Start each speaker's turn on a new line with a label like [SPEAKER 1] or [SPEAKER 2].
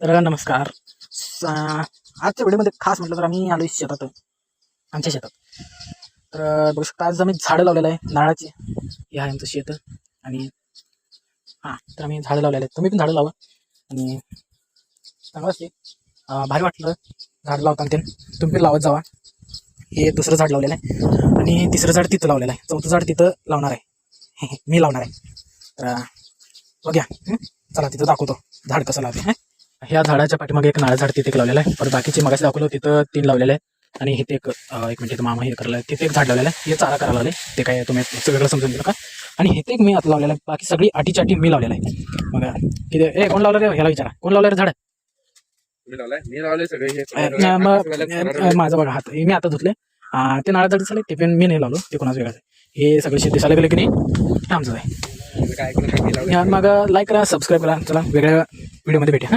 [SPEAKER 1] तर नमस्कार. आजच्या व्हिडिओमध्ये खास म्हटलं तर आम्ही आलो शेतात, आमच्या शेतात. तर बघू शकता आज आम्ही झाडं लावलेलं आहे नारळाची. हे आहे आमचं शेत. आणि हां, तर आम्ही झाडं लावलेलं आहे. तुम्ही पण झाडं लावा आणि चांगलं असते. भारी वाटलं झाड लावताना. ते तुम्ही पण लावत जावा. हे दुसरं झाड लावलेलं आहे आणि तिसरं झाड तिथं लावलेलं आहे. चौथं झाड तिथं लावणार आहे. मी लावणार आहे. तर बघ्या. चला तिथं दाखवतो झाड कसं लावते. ह्या झाडाच्या पाठीमागे एक नारळ झाड तिथे एक लावलेलं आहे. परत बाकीचे मगाशी दाखवलं तिथं 3 लावलेलं आहे. आणि हे ते एक मिनिट इथं मामा हे करायला आहे. तिथे एक झाड लावलेलं आहे. हे चारा करायला लावले. ते काय तुम्ही सगळं समजून घेऊ का. आणि हे ते एक मी आता लावलेलं आहे. बाकी सगळी आटीच्या आटी मी लावलेलं आहे. बघा किती कोण लावलं रे, ह्याला विचारा कोण लावलं रे झाड.
[SPEAKER 2] मी लावले सगळे.
[SPEAKER 1] मग माझं बघा हात हे मी आता धुतले. ते नारळ झाड दिसले ते पण मी नाही लावलो, ते कोणाचं वेगळं आहे. हे सगळे शेत दिसायला गेले की नाही हे आमचं आहे. मग लाईक करा, सबस्क्राईब करा. चला वेगळ्या व्हिडिओमध्ये भेटूया.